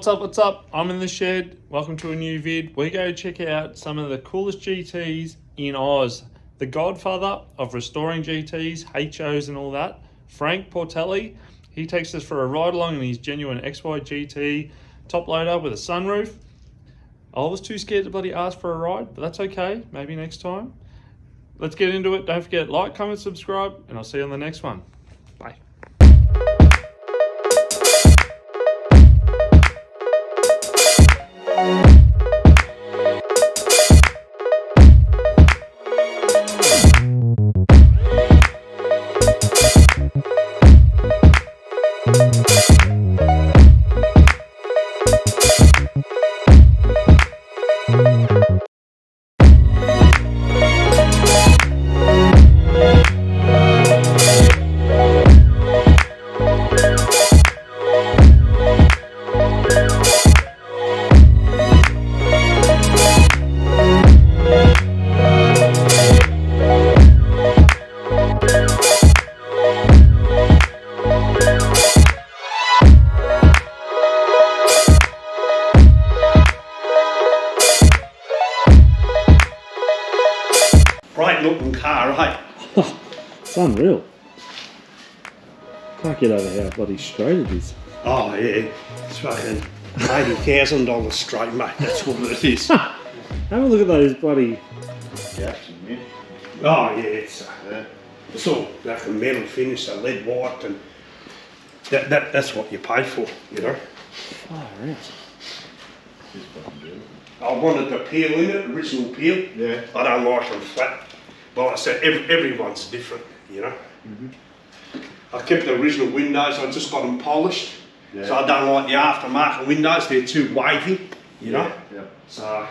What's up, what's up? I'm in the shed. Welcome to a new vid. We go check out some of the coolest GTs in Oz. The godfather of restoring GTs, HOs and all that, Frank Portelli, he takes us for a ride along in his genuine XY GT top loader with a sunroof. I was too scared to bloody ask for a ride, but that's okay. Maybe next time. Let's get into it. Don't forget, like, comment, subscribe, and I'll see you on the next one. Bye. Great looking car, right? It's unreal. Can't get over how bloody straight it is. Oh yeah, it's fucking $80,000 straight, mate. That's what it is. Have a look at those bloody... Oh yeah, it's all like a metal finish, a lead white, and that's what you pay for, you know. Oh, right. I wanted the peel in it, original peel. Yeah. I don't like them flat. Like I said, everyone's different, you know. I kept the original windows, I just got them polished. Yeah. So I don't like the aftermarket windows, they're too wavy, you know. Yeah. So,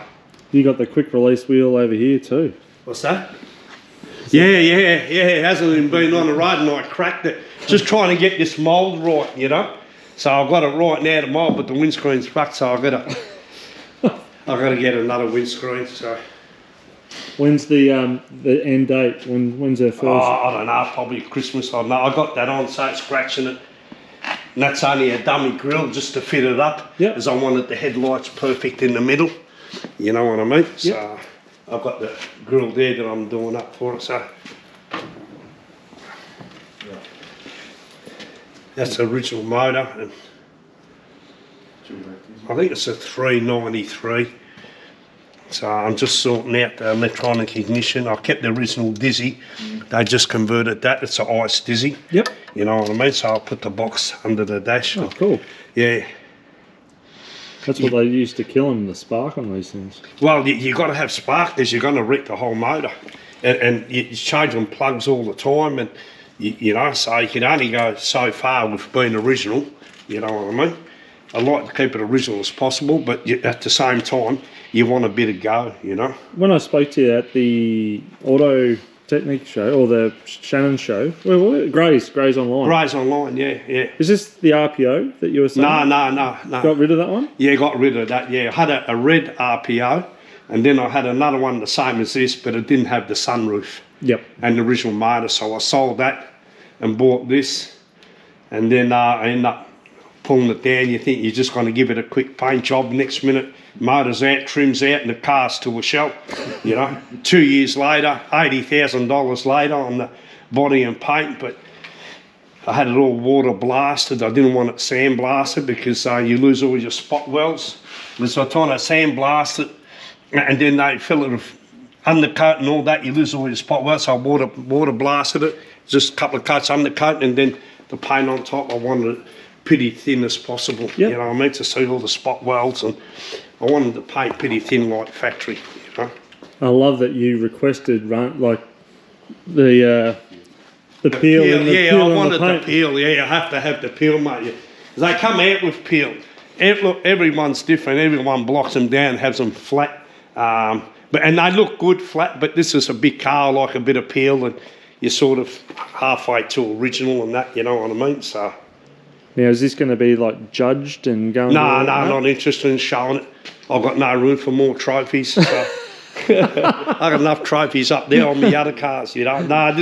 You got the quick release wheel over here too. what's that? Yeah, it hasn't even been on the road and I cracked it. Just trying to get this mould right, you know. So I've got it right now to mould, but the windscreen's fucked, so I've got to get another windscreen, so. When's the end date? When's our first? Oh, I don't know, probably Christmas, I don't know. I got that on, so it's scratching it. And that's only a dummy grille just to fit it up. Yep. Because I wanted the headlights perfect in the middle. You know what I mean? Yep. So I've got the grille there that I'm doing up for it, so. That's the original motor, and I think it's a 393. So I'm just sorting out the electronic ignition. I kept the original Dizzy. They just converted that. It's an ice Dizzy. Yep. You know what I mean? So I'll put the box under the dash. Oh, cool. Yeah. That's what they used to kill them, the spark on these things. Well, you got to have spark because you're going to wreck the whole motor. And you're changing plugs all the time. And, you know, so you can only go so far with being original. You know what I mean? I like to keep it original as possible, but at the same time, you want a bit of go, you know. When I spoke to you at the Auto Technique show, or the Shannon show, Gray's Online. Gray's Online, yeah. Is this the RPO that you were saying? No. Got rid of that one? Yeah, got rid of that, yeah. I had a red RPO, and then I had another one the same as this, but it didn't have the sunroof. Yep. And the original motor, so I sold that and bought this, and then I ended up pulling it down. You think you're just going to give it a quick paint job, next minute motor's out, trim's out, and the car's to a shell, you know. 2 years later, $80,000 later on the body and paint, but I had it all water blasted. I didn't want it sandblasted because you lose all your spot welds. So I tried to sandblast it, and then they fill it with undercoat and all that, you lose all your spot welds, so I water blasted it, just a couple of coats undercoat, and then the paint on top, I wanted it pretty thin as possible. Yep. You know, I meant to see all the spot welds, and I wanted the paint pretty thin like factory, you know. I love that you requested like the peel and the yeah, peel I and wanted the paint. the peel. Yeah, I have to have the peel, mate. They come out with peel. Look, everyone's different. Everyone blocks them down, has them flat. And they look good flat, but this is a big car, like a bit of peel, and you're sort of halfway to original and that, you know what I mean? So. Now, is this going to be like judged and going? No, not interested in showing it. I've got no room for more trophies. So. I've got enough trophies up there on the other cars, you know. No,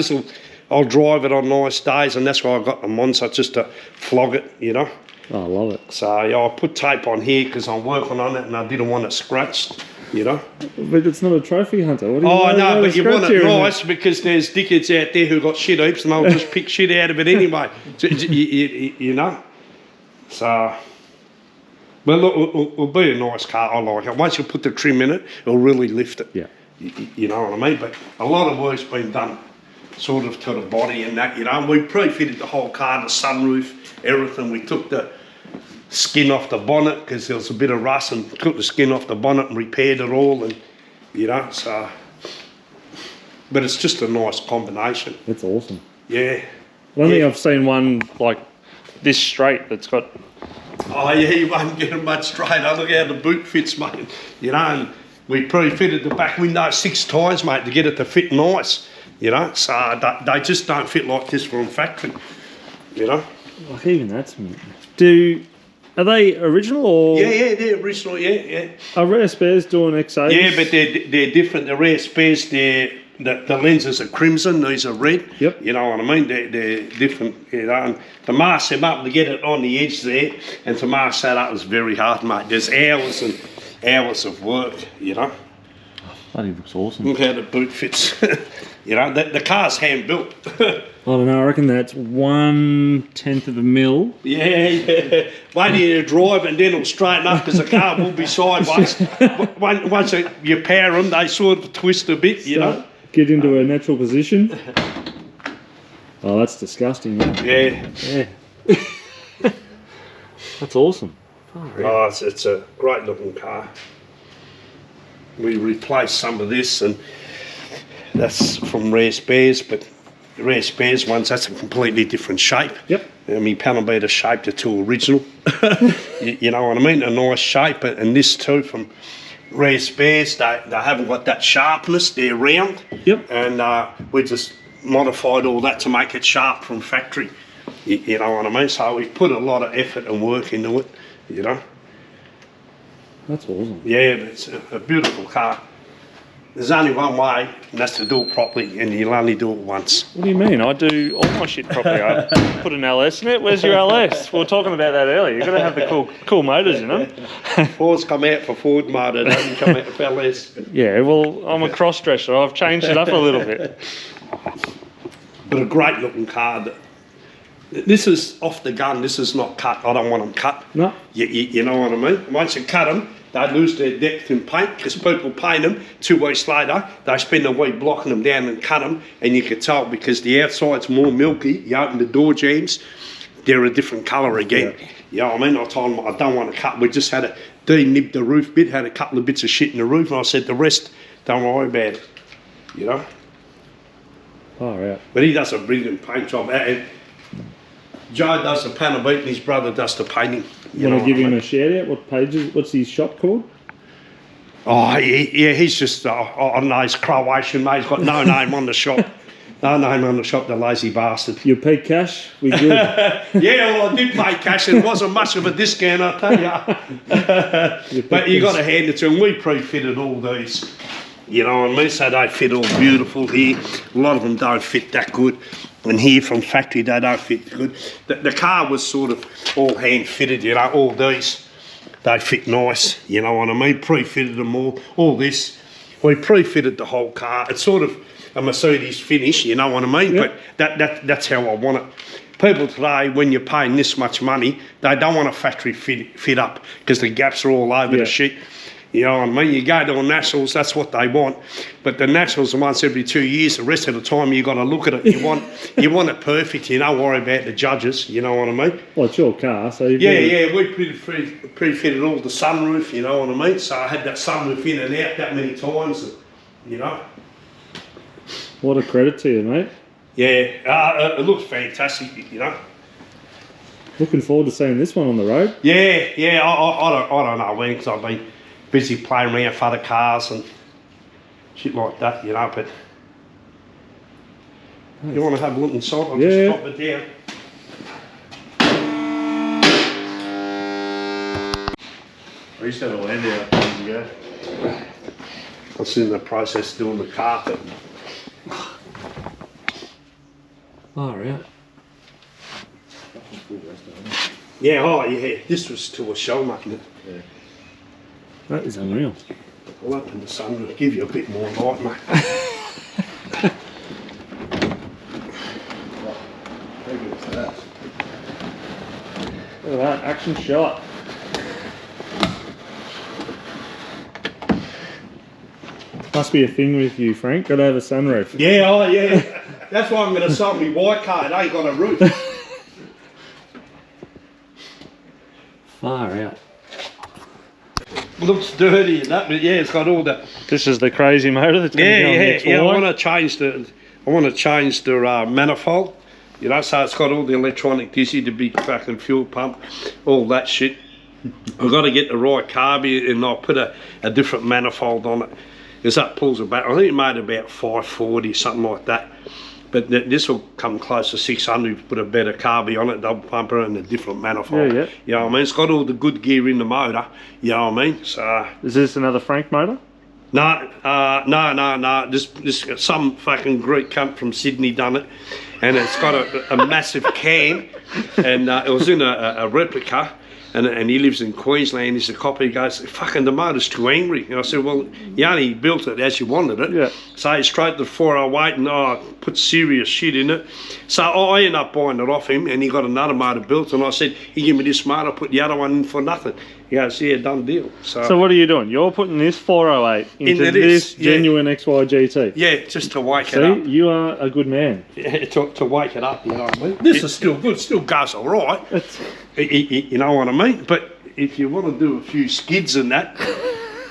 I'll drive it on nice days, and that's why I've got them on, so just to flog it, you know. Oh, I love it. So yeah, I put tape on here because I'm working on it and I didn't want it scratched, you know. But it's not a trophy hunter. What do you Oh, no, know but you want it nice because there's dickheads out there who got shit heaps and they'll just pick shit out of it anyway, so, you know. So, but look, it'll be a nice car. I like it. Once you put the trim in it, it'll really lift it. Yeah. You know what I mean? But a lot of work's been done sort of to the body and that, you know. We pre-fitted the whole car, the sunroof, everything. We took the skin off the bonnet because there was a bit of rust and took the skin off the bonnet and repaired it all, and you know, so. But it's just a nice combination. That's awesome. Yeah. I don't think I've seen one like this straight that's got. Oh yeah, you won't get it much straighter. Look how the boot fits, mate. You know, and we pre-fitted the back window 6 times, mate, to get it to fit nice. You know, so they just don't fit like this from factory. You know. Like even that's. Are they original or? Yeah, they're original. Yeah. Are Rare Spares doing XAs? Yeah, but they're different. The Rare Spares, the lenses are crimson. These are red. Yep. You know what I mean? They're different. You know, and to mask them up, to get it on the edge there, and to mask that up is very hard, mate. There's hours and hours of work. You know. Bloody looks awesome. Look how the boot fits. You know, the car's hand built. I don't know, I reckon that's 1/10 of a mil. Yeah. Wait till you drive and then it'll straighten up because the car will be sideways. Once you power them, they sort of twist a bit, you know. Get into a natural position. Oh, that's disgusting, man. Yeah. That's awesome. Oh, it's a great looking car. We replaced some of this, and that's from Rare Spares, but the Rare Spares ones, that's a completely different shape. Yep. I mean, panel beater shaped it to original. you know what I mean? A nice shape, and this too from Rare Spares, they haven't got that sharpness, they're round. Yep. And we just modified all that to make it sharp from factory. You know what I mean? So we put a lot of effort and work into it, you know. That's awesome. Yeah, but it's a beautiful car. There's only one way, and that's to do it properly, and you'll only do it once. What do you mean? I do all my shit properly. I put an LS in it. Where's your LS? We were talking about that earlier. You've got to have the cool motors in them. Ford's come out for Ford motor, they haven't come out for LS. Yeah, well, I'm a cross-dresser. I've changed it up a little bit. But a great looking car. This is off the gun, this is not cut. I don't want them cut. No. You know what I mean? Once you cut them, they lose their depth in paint because people paint them 2 weeks later. They spend a week blocking them down and cut them, and you can tell because the outside's more milky. You open the door jambs, they're a different colour again. Yeah. You know what I mean? I told them I don't want to cut. We just had to de-nib the roof bit, had a couple of bits of shit in the roof, and I said the rest, don't worry about it. You know? Oh, yeah. But he does a brilliant paint job. And Joe does the panel beat and his brother does the painting. You want to give him a shout out? What pages? What's his shop called? Oh, yeah, he's just, I don't know, he's Croatian, mate. He's got no name on the shop. No name on the shop, the lazy bastard. You paid cash? We good. Yeah, well, I did pay cash and it wasn't much of a discount, I tell you. But you got to hand it to him. We pre-fitted all these, you know what I mean? So they fit all beautiful here. A lot of them don't fit that good. And here from factory, they don't fit good. The car was sort of all hand fitted, you know, all these, they fit nice, you know what I mean? Pre-fitted them all this. We pre-fitted the whole car. It's sort of a Mercedes finish, you know what I mean? Yep. But that's how I want it. People today, when you're paying this much money, they don't want a factory fit up because the gaps are all over the shit. You know what I mean? You go to the Nationals, that's what they want. But the Nationals are once every 2 years. The rest of the time, you got to look at it. You want it perfect. You don't worry about the judges. You know what I mean? Well, it's your car, so you've we pre-fitted all the sunroof. You know what I mean? So I had that sunroof in and out that many times. And, you know. What a credit to you, mate. Yeah, it looks fantastic. You know. Looking forward to seeing this one on the road. Yeah. I don't know when because I've been busy playing around with other cars and shit like that, you know, but you want to have a look inside, I'll just drop it down. I used to have a land out years ago. I was in the process of doing the carpet. Oh, right. Yeah, oh yeah, this was to a show, mate. Yeah. That is unreal. I'll open the sunroof, give you a bit more light, mate. How good is that? Look at that, action shot. Must be a thing with you, Frank. Gotta have a sunroof. Yeah, oh yeah. That's why I'm going to sell me white car. It ain't got a roof. Far out. Looks dirty and that, but yeah, it's got all that. This is the crazy motor that's going to go on the X4. Yeah. I want to change the manifold. You know, so it's got all the electronic dizzy, the big fucking fuel pump, all that shit. I've got to get the right carby and I'll put a different manifold on it. Because that pulls about, I think it made about 540, something like that. But this will come close to 600, put a better carby on it, double pumper and a different manifold. Yeah. You know what I mean? It's got all the good gear in the motor, you know what I mean? So Is this another Frank motor? No. This some fucking Greek cunt from Sydney done it. And it's got a massive cam, and it was in a replica. And he lives in Queensland, he's a copper. He goes, fucking the motor's too angry. And I said, well, you only built it as you wanted it. Yeah. So he straight to the 408 and put serious shit in it. So I ended up buying it off him and he got another motor built. And I said, he give me this motor, put the other one in for nothing. He goes, yeah, done deal. So what are you doing? You're putting this 408 into this genuine XY GT. Yeah, just to wake it up. See, you are a good man. Yeah, to wake it up, you know what I mean? This is still good, still goes all right. You know what I mean? But if you want to do a few skids and that,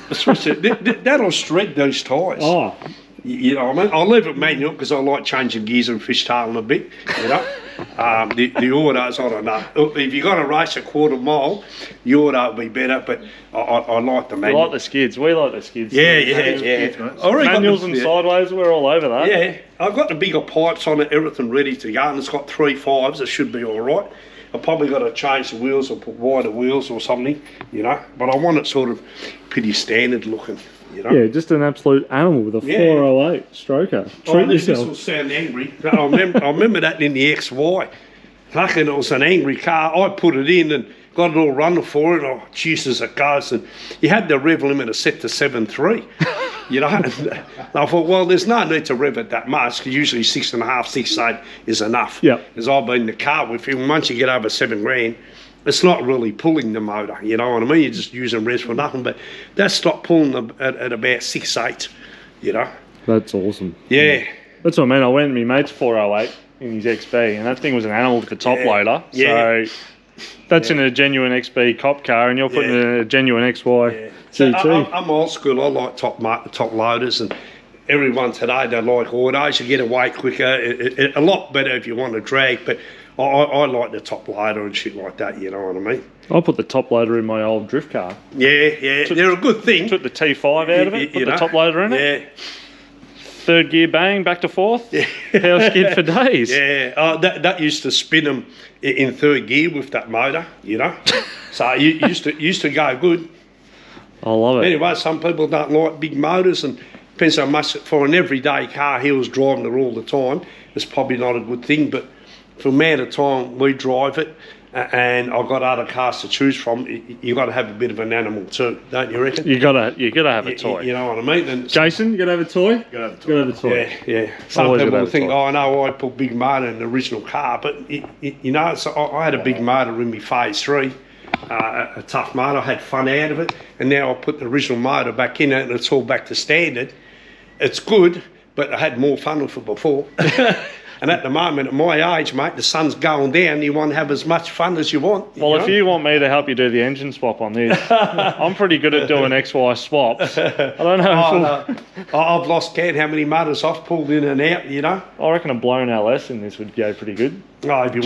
especially that'll shred those tyres. Oh. You know what I mean? I'll leave it manual because I like changing gears and fishtailing a bit, you know. The autos, I don't know. If you've got to race a quarter mile, the auto will be better, but I like the manual. You like the skids. We like the skids. Yeah. Manuals and sideways, we're all over that. Yeah, I've got the bigger pipes on it, everything ready to go, and it's got 3 5s. It should be all right. I've probably got to change the wheels or put wider wheels or something, you know. But I want it sort of pretty standard looking, you know. Yeah, just an absolute animal with a 408 stroker. Treat yourself. This will sound angry. I remember that in the XY. Fucking, it was an angry car. I put it in and got it all running for it. Oh, Jesus, it goes. And you had the rev limiter set to 7.3. You know, and I thought, well, there's no need to rev it that much because usually 6.5, 6.8 is enough. Yeah. Because I've been in the car with him. Once you get over 7 grand, it's not really pulling the motor. You know what I mean? You're just using revs for nothing. But that stopped pulling at about 6.8. You know. That's awesome. Yeah. That's what I mean. I went in my mate's 408 in his XB, and that thing was an animal with the top loader. Yeah. So that's in a genuine XB cop car, and you're putting in a genuine XY GT. So I'm old school. I like top loaders, and everyone today, they like autos. You get away quicker. A lot better if you want to drag, but I like the top loader and shit like that, you know what I mean? I put the top loader in my old drift car. Yeah, they're a good thing. Took the T5 out of it, put the top loader in it. Yeah. Third gear bang, back to fourth. Power skid for days. Yeah, that used to spin them in third gear with that motor, you know? So you used to go good. I love it. Anyway, some people don't like big motors, and depends how much. For an everyday car, he was driving it all the time. It's probably not a good thing, but for the amount of time we drive it, and I've got other cars to choose from, you got to have a bit of an animal too, don't you reckon? You gotta have a toy. You know what I mean? And Jason, you gotta have a toy. Gotta have a toy. Yeah. Some people think, oh no, I put big motor in the original car, but you know, so I had a big motor in my phase 3. A tough motor, I had fun out of it, and now I put the original motor back in it and it's all back to standard. It's good, but I had more fun with it before. And at the moment, at my age, mate, the sun's going down, you want to have as much fun as you want. Well, if you want me to help you do the engine swap on this, I'm pretty good at doing XY swaps. I don't know. I've lost count how many motors I've pulled in and out, you know. I reckon a blown LS in this would go pretty good. Oh, if you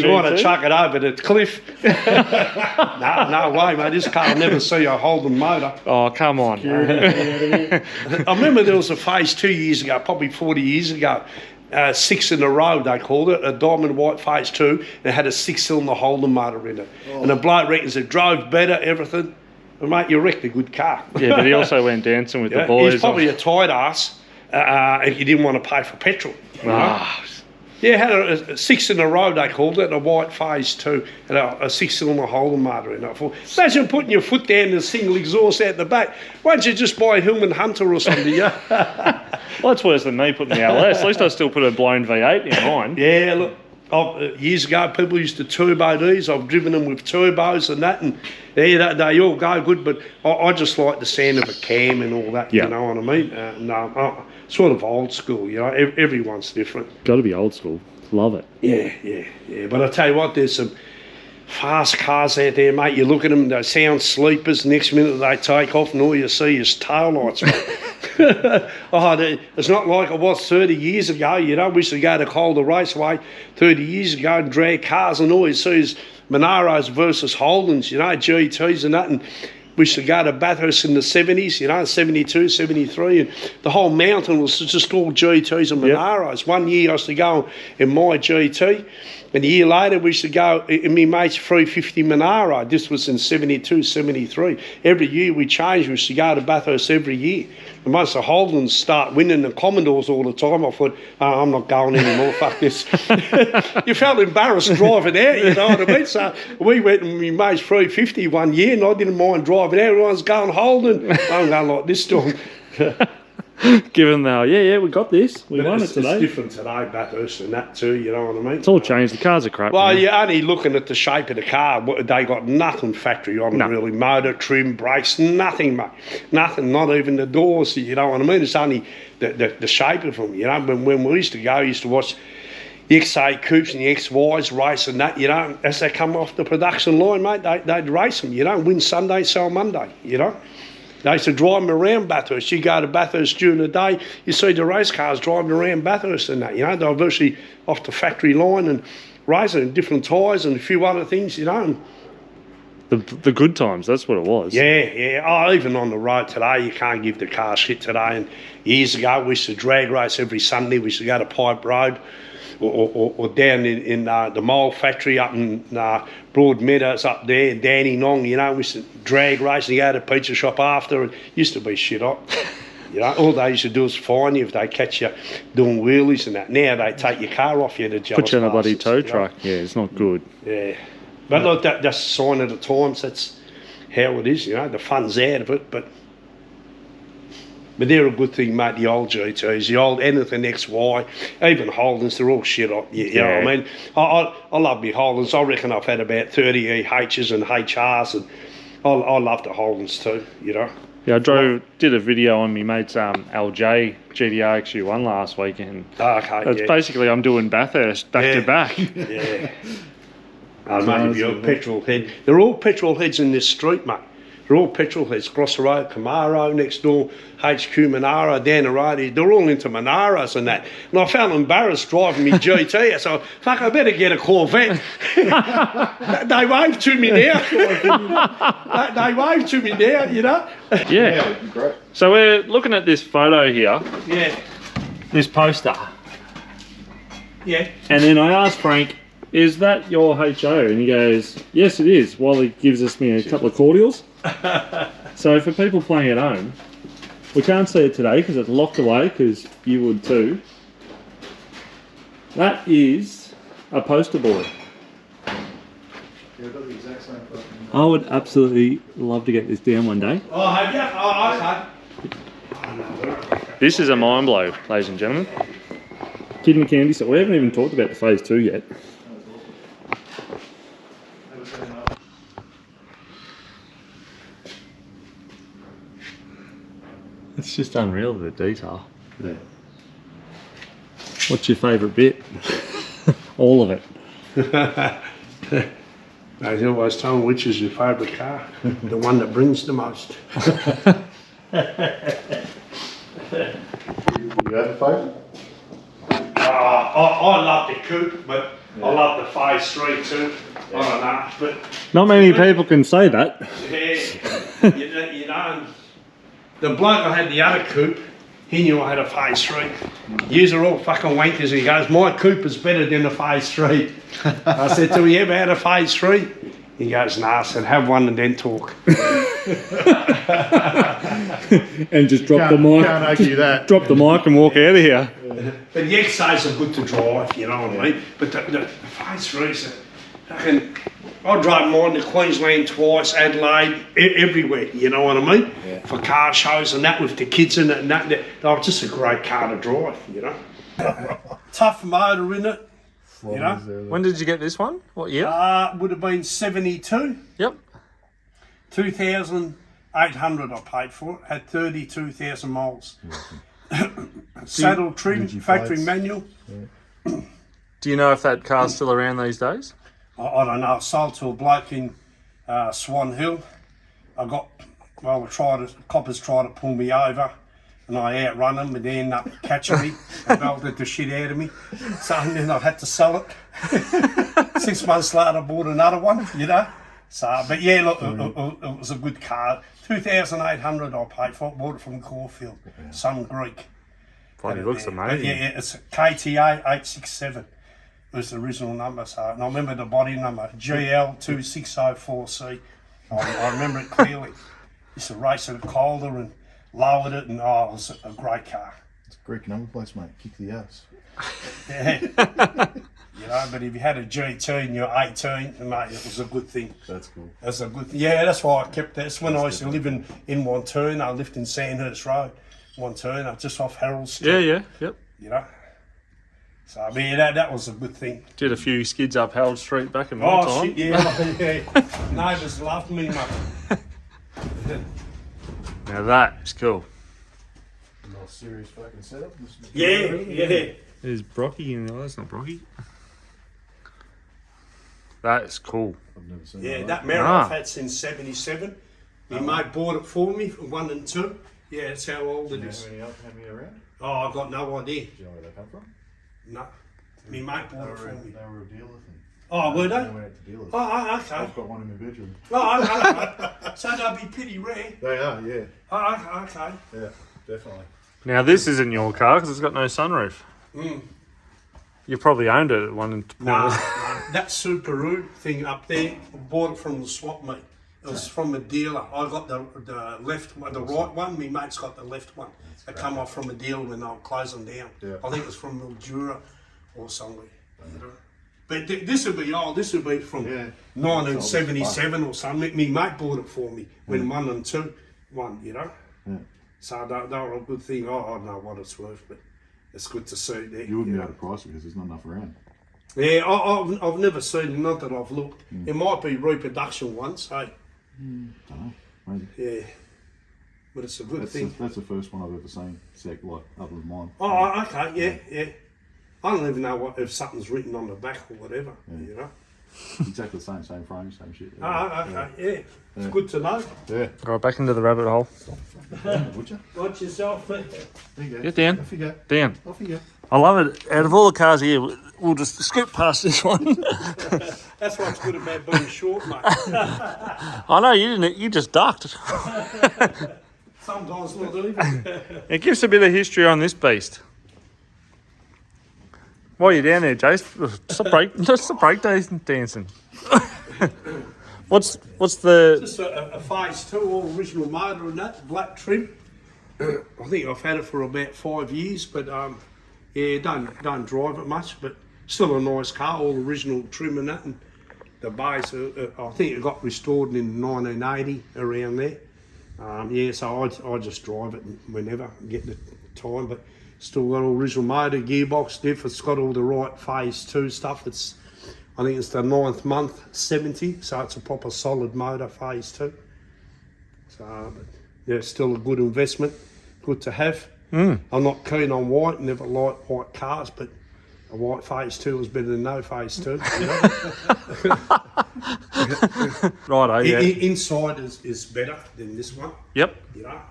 want to chuck it over the cliff. No way, mate. This car will never see a Holden motor. Oh, come on. I remember there was a phase 2 years ago, probably 40 years ago. 6 in a row, they called it, a diamond white phase 2, and it had a 6-cylinder Holden motor in it. Oh. And the bloke reckons it drove better, everything. And mate, you wrecked a good car. Yeah, but he also went dancing with the boys. He's probably a tight ass if you didn't want to pay for petrol. Yeah, had a 6 in a row, they called it, a white phase 2, and a 6-cylinder Holden motor in it. Imagine putting your foot down and a single exhaust out the back. Why don't you just buy a Hillman Hunter or something, yeah? Well, that's worse than me putting the LS. At least I still put a blown V8 in mine. Yeah, look. Years ago, people used to turbo these. I've driven them with turbos and that, and yeah, they all go good. But I just like the sound of a cam and all that. You know what I mean? Sort of old school. You know, everyone's different. Got to be old school. Love it. Yeah. But I tell you what, there's some fast cars out there, mate. You look at them, they sound sleepers. Next minute they take off, and all you see is taillights, mate. It's not like it was 30 years ago. You know, we used to go to Calder Raceway 30 years ago and drag cars, and all you see is Monaros versus Holdens, you know, GTs and that. And we used to go to Bathurst in the 70s, you know, 72, 73, and the whole mountain was just all GTs and Monaros. Yep. 1 year I used to go in my GT, and a year later we used to go in my mate's 350 Monaro. This was in 72, 73. Every year we changed. We used to go to Bathurst every year. And once the Holdens start winning the Commodores all the time, I thought, oh, I'm not going anymore, fuck this. You felt embarrassed driving out, you know what I mean? So we went in my mate's 350 1 year, and I didn't mind driving out. Everyone's going Holden. I'm going like this to them. Given now, we got this. We won it today. It's different today, Bathurst and that too, you know what I mean? It's all changed. The cars are crap. Well, you're only looking at the shape of the car. They got nothing factory on them, really. Motor, trim, brakes, nothing, mate. Nothing, not even the doors, you know what I mean? It's only the shape of them, you know? When we used to go, we used to watch the Xa Coupes and the XYs race and that, you know? As they come off the production line, mate, they'd race them, you know? Win Sunday, sell Monday, you know? They used to drive them around Bathurst. You go to Bathurst during the day, you see the race cars driving around Bathurst and that, you know. They were virtually off the factory line and racing different tyres and a few other things, you know. The good times, that's what it was. Yeah. Oh, even on the road today, you can't give the car shit today. And years ago, we used to drag race every Sunday. We used to go to Pipe Road or down in the mole factory up in Broad Meadows up there, Danny Nong, you know. We used to drag race and go to the pizza shop after. It used to be shit hot. You know, all they used to do is fine you if they catch you doing wheelies and that. Now they take your car off you, the jealous put you in a bloody tow bastards, truck. You know? Yeah, it's not good. Yeah. But look, that's a sign of the times. That's how it is, you know. The fun's out of it, but they're a good thing, mate, the old GTs, the old anything XY, even Holdens, they're all shit up. You know what I mean? I love me Holdens. I reckon I've had about 30 EHs and HRs, and I love the Holdens too, you know. Yeah, I did a video on me mate's LJ GTR XU1 last weekend. It's basically I'm doing Bathurst back to back. Yeah. Mate, if you're a petrol head, they're all petrol heads in this street, mate. They're all petrol heads. Cross the road, Camaro, next door, HQ Monaro, down the road. They're all into Monaros and that. And I felt embarrassed driving me GT. I thought, fuck, I better get a Corvette. They wave to me now. They wave to me now, you know. Yeah. Great. So we're looking at this photo here. Yeah. This poster. Yeah. And then I asked Frank, is that your HO? And he goes, yes, it is, while he gives us me a couple of cordials. So for people playing at home, we can't see it today because it's locked away, because you would too. That is a poster board. Yeah, I've got the exact same fucking... I would absolutely love to get this down one day. Oh, have you? Oh, okay. This is a mind blow, ladies and gentlemen. Kid and Candy, so we haven't even talked about the phase 2 yet. It's just unreal, the detail. Yeah. What's your favourite bit? All of it. I always tell them which is your favourite car. The one that brings the most. You have a favourite? I love the coupe, but I love the phase 3 too. I don't know, but Not many people can say that. yeah, you know, the bloke I had the other coupe, he knew I had a phase 3. Yous are all fucking wankers. He goes, my coupe is better than the phase 3. I said to him, you ever had a phase 3? He goes, nah. I said, have one and then talk. And just drop the mic. Can't argue that. Drop the mic and walk out of here. But the XAs are good to drive, you know what I mean? But the phase 3s, I drove mine to Queensland twice, Adelaide, everywhere, you know what I mean? Yeah. For car shows and that with the kids in it and that. They were just a great car to drive, you know? Tough motor in it, you know? When did you get this one? What year? Would have been 72. Yep. 2,800 I paid for it, had 32,000 miles. Saddle trim, factory manual. Do you know if that car's still around these days? I don't know, I sold to a bloke in Swan Hill. Coppers tried to pull me over and I outrun them and they ended up catching me and belted the shit out of me. So then I had to sell it. 6 months later I bought another one, you know. So, but yeah, look, it was a good car. 2,800 I paid for it, bought it from Caulfield, some Greek. Funny, looks amazing. Yeah, it's KTA 867. Was the original number, so and I remember the body number GL2604C. I remember it clearly. Used to race it at Calder and lowered it, and it was a great car. It's a Greek number plates, mate. Kick the ass. Yeah. You know, but if you had a GT and you're 18, mate, it was a good thing. That's cool. That's a good thing. Yeah, that's why I kept that. That's when I used to live in Wanturna. I lived in Sandhurst Road, Wanturna, just off Harold Street. Yeah, yep. You know. So I mean, that was a good thing. Did a few skids up Harold Street back in my time. Shit, yeah. Neighbours loved me, mate. Now that is cool. Nice serious fucking setup. Yeah. There's Brocky in there. That's not Brocky. That is cool. I've never seen Yeah, that. that mirror I've had since 77. My mate bought it for me for 1 and 2. Yeah, that's how old it is. How many around? Oh, I've got no idea. Do you know where they come from? No. My mate bought it for me. They were a dealer thing. Oh, were They they? went out to dealers. Oh, okay. I've got one in my bedroom. Oh, okay. So they'll be pretty rare. They are, yeah. Oh, okay. Yeah, definitely. Now this isn't your car because it's got no sunroof. You probably owned it at one and No, that Subaru thing up there, I bought it from the swap meet. It was from a dealer. I got the left one, the right one. My mate's got the left one. It come off from a dealer when they were closing down. Yeah. I think it was from Mildura or somewhere. You know? But this would be old. This would be from 1977 or something. My mate bought it for me when 1 and 2 won. You know. Yeah. So they were a good thing. I don't know what it's worth, but it's good to see there. You wouldn't be able to price it because there's not enough around. Yeah, I've never seen it, not that I've looked. It might be reproduction ones, hey. Don't know. Maybe. Yeah. But it's a good thing. That's the first one I've ever seen, like other than mine. Oh, okay, yeah. I don't even know if something's written on the back or whatever, you know. Exactly the same frame, same shit. Oh, okay, yeah. It's good to know. Yeah. Right, back into the rabbit hole. Would you? Watch yourself, mate. There you go. Get down. Off you go. Down. Off you go. I love it. Out of all the cars here, we'll just skip past this one. That's what's good about being short, mate. I know you didn't. You just ducked. Sometimes not even. It gives a bit of history on this beast. While you're down there, Jace, just a break dancing. What's the? Just a phase 2, all original motor and that, black trim. I think I've had it for about 5 years, but yeah, don't drive it much, but still a nice car, all original trim and that. And the base, I think it got restored in 1980, around there. Yeah, so I just drive it whenever I get the time, but still got original motor, gearbox diff. It's got all the right phase 2 stuff. I think it's the 9th month 70, so it's a proper solid motor, phase 2. So, but yeah, still a good investment, good to have. I'm not keen on white, never liked white cars, but a white phase 2 is better than no phase 2. You know? Righto, yeah. Inside is better than this one. Yep. You know.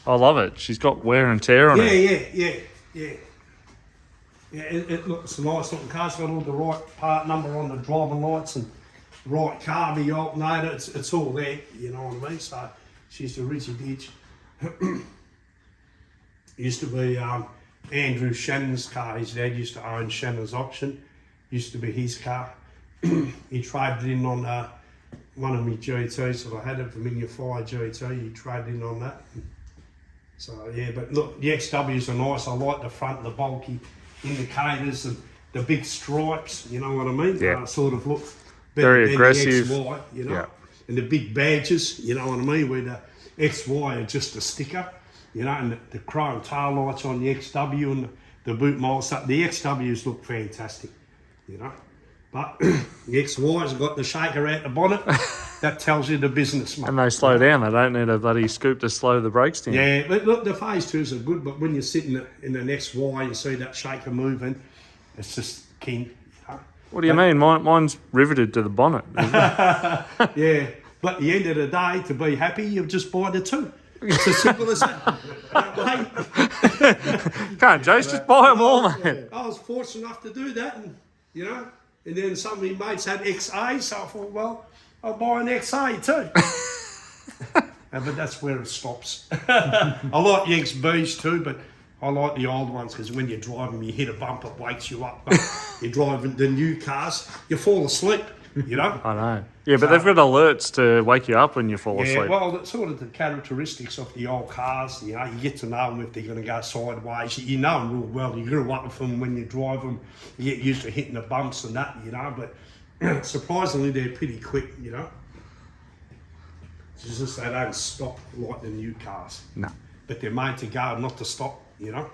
I love it. She's got wear and tear on it. Yeah. Yeah, it looks a nice looking car. It's got all the right part number on the driving lights and right carby alternator. It's all there, you know what I mean? So she's the Richie Ditch. Used to be Andrew Shannon's car. His dad used to own Shannon's Auction. Used to be his car. He traded in on one of my GTs, so I had a Familiar Fire GT. He traded in on that. So yeah, but look, the XWs are nice. I like the front, the bulky indicators and the big stripes. You know what I mean? Yeah. Sort of look Very than aggressive. The XY, you know, Yeah. and the big badges. You know what I mean? Where the XY are just a sticker. You know, and the chrome tail lights on the XW and the boot miles up. The XWs look fantastic. You know. But the XY's got the shaker out the bonnet. That tells you the business, mate. And they slow down. They don't need a bloody scoop to slow the brakes down. Yeah, but look, the phase 2s are good, but when you sit in the XY and see that shaker moving, it's just king. You know? What do you mean? Mine's riveted to the bonnet. Yeah, but at the end of the day, to be happy, you just buy the 2. It's as simple as that. Can't Jace just buy them all, mate? I was fortunate enough to do that, and you know, and then some of my mates had XA, so I thought, well, I'll buy an XA too. But that's where it stops. I like the XBs too, but I like the old ones because when you drive them, you hit a bump, it wakes you up. But you drive the new cars, you fall asleep, you know? I know. Yeah, but they've got alerts to wake you up when you fall Yeah, asleep. well, that's sort of the characteristics of the old cars. You know, you get to know them if they're going to go sideways. You know them real well. You grew up with them when you drive them. You get used to hitting the bumps and that, you know. But surprisingly, they're pretty quick, you know. It's just they don't stop like the new cars. No. But they're made to go, not to stop, you know.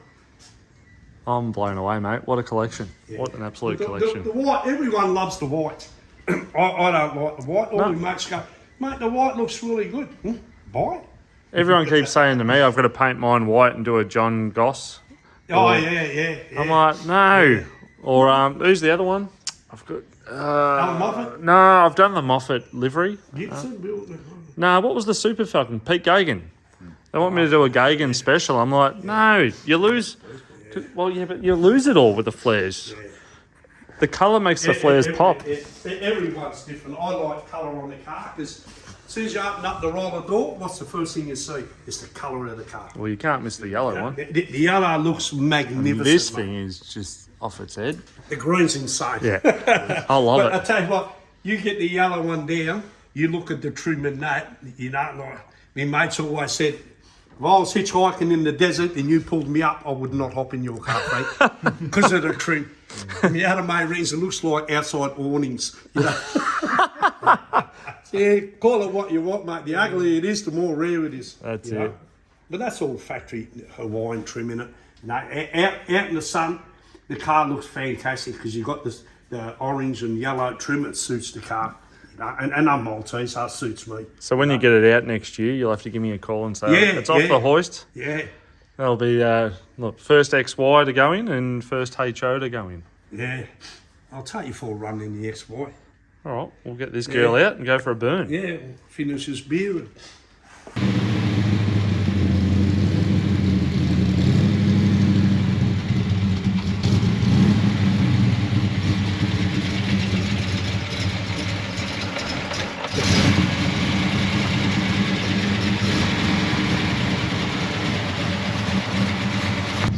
I'm blown away, mate. What a collection. Yeah. What an absolute The collection. white, everyone loves the white. I don't like the white. All my mates go, mate, the white looks really good. Buy it. Everyone keeps saying to me, I've got to paint mine white and do a John Goss. Oh, yeah. I'm like, no. Yeah. Or who's the other one? I've got... Alan Moffat? No, I've done the Moffat livery. Gibson built it. No, what was the Super Falcon? Pete Gagan. They want me to do a Gagan special. I'm like, no, you lose... Well, yeah, but you lose it all with the flares. Yeah. The colour makes the flares pop. Everyone's different. I like colour on the car because as soon as you open up the roller door, what's the first thing you see? It's the colour of the car. Well, you can't miss the yellow one. The yellow looks magnificent. This mate. thing is just off its head. The green's insane. Yeah, I love But I it. tell you what, you get the yellow one down, you look at the trim and that, you know, like my mates always said, if I was hitchhiking in the desert and you pulled me up, I would not hop in your car, mate, because of the trim. The other main rings, it looks like outside awnings, you know. Yeah, call it what you want, mate. The uglier it is, the more rare it is. That's you know. it. But that's all factory Hawaiian trim in it. You know, out in the sun, the car looks fantastic because you've got the orange and yellow trim that suits the car. You know, and I'm Maltese, so it suits me. So when you get it out next year, you'll have to give me a call and say, it's off the hoist. Yeah, That'll be, look, first XY to go in and first HO to go in. yeah. I'll take you for a run in the XY. All right, we'll get this girl out and go for a burn. Yeah, we'll finish this beer.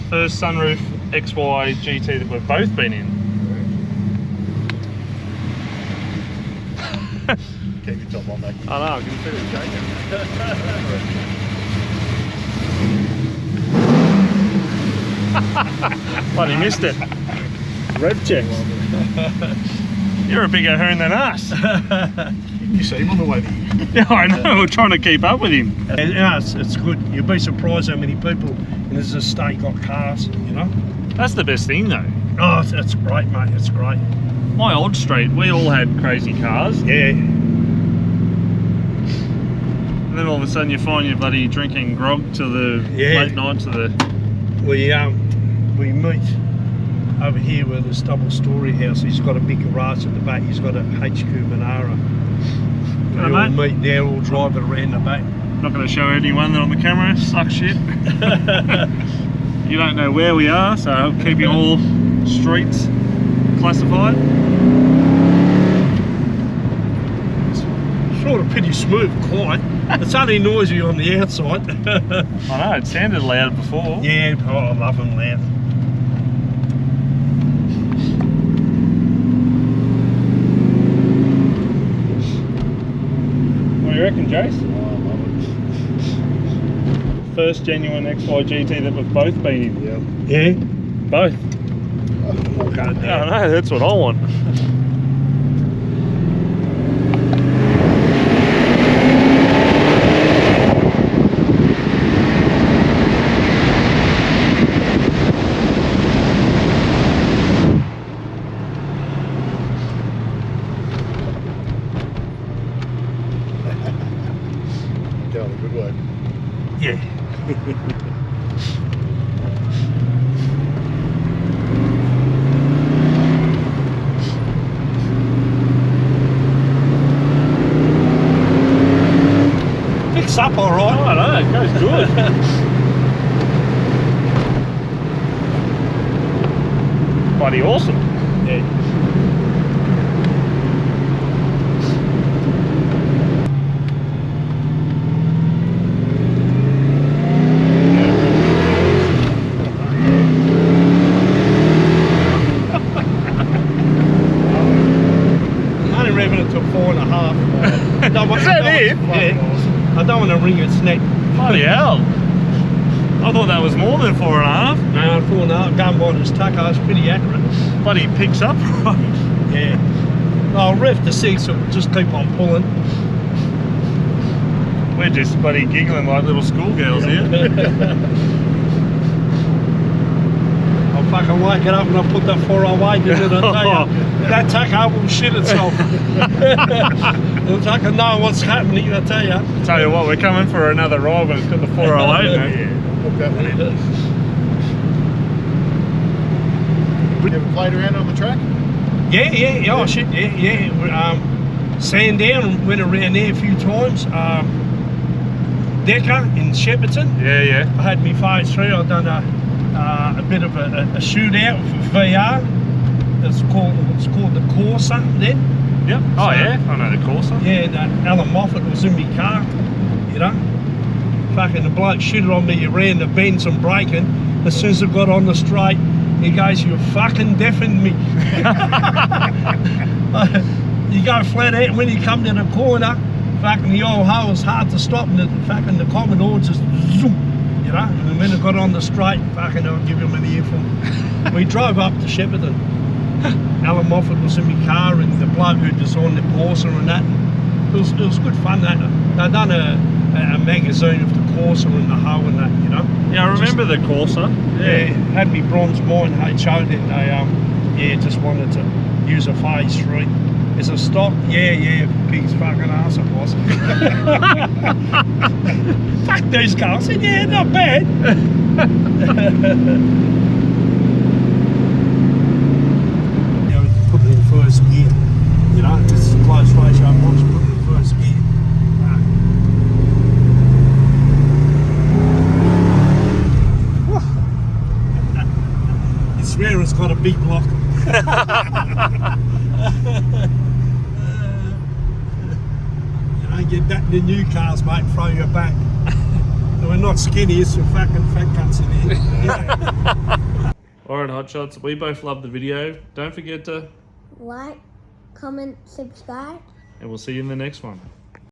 First sunroof XY GT that we've both been in. Keep your top on, mate. I know, I can see it shaking. Bloody missed it. Rev check. You're a bigger hoon than us. You see him on the way there. Yeah, I know, we're trying to keep up with him. Yeah, it's good. You'd be surprised how many people in this estate got cars, you know? That's the best thing though. Oh, it's great, mate. It's great. My old street, we all had crazy cars. Yeah. And then all of a sudden you find you're bloody drinking grog to the late night to the... We meet over here where this double-storey house. He's got a big garage at the back. He's got a HQ Monaro. We all mate. meet there, all driving around the back. Not going to show anyone that on the camera, suck shit. You don't know where we are, so I'll keep you all streets classified. It's sort of pretty smooth, quiet. It's only noisy on the outside. I know, it sounded loud before. Yeah, oh, I love them loud. What do you reckon, Jace? Oh, I love it. first genuine XYGT that we've both been in. Yeah. Yeah. Both. Oh, God, Yeah, I know, that's what I want. Going a good way. Yeah. Picks up all right. I know, it goes good. Bloody awesome. Yeah. I'm only revving it to 4.5. No, Is that it? Yeah. I don't want to wring its neck. Bloody hell. I thought that was more than 4.5. No, 4.5. Going by this taco, it's pretty accurate. Bloody picks up right. Yeah. I'll rev to 6, so we'll just keep on pulling. We're just bloody giggling like little schoolgirls here. I'll fucking wake it up and I'll put that 408 in it, I'll tell you. That taco will shit itself. It'll fucking know what's happening, I tell you. Tell you what, we're coming for another ride when it's got the 408 in it. Yeah. Put that one in. You ever played around on the track? Yeah, oh shit, yeah. Sandown, went around there a few times. Decker in Shepparton. Yeah. I had me phase 3. I've done a bit of a shootout for VR. It's called the Corsa then. Yep. Oh yeah, I know the Corsa. Yeah, Alan Moffat was in my car, you know. Fucking the bloke shooted on me around the bends and braking. As soon as I got on the straight, he goes, "You fucking deafened me." You go flat out, and when you come to the corner, fucking the old hole was hard to stop, and the Commodore just zoom, you know. And when I got on the straight, fucking I'll give him an earful. We drove up to Shepparton. Alan Moffat was in my car, and the bloke who designed the Corsa and that. It was good fun. That they done a magazine of the Corsa and the hoe and that, you know. Yeah, I remember the Corsa. Yeah, had me bronze mine HO. Then they just wanted to use a phase 3 as a stock. Yeah, pig's fucking ass it was. Fuck these cars. I said, yeah, not bad. Put it in first gear, you know, it's a close ratio, once put it in first gear. You swear it's got a big block. You don't get that in the new cars, mate, and throw you back. We're not skinny, it's some fucking fat cunts in here. Alright, hotshots, we both loved the video. Don't forget to, Like, comment, subscribe. and we'll see you in the next one.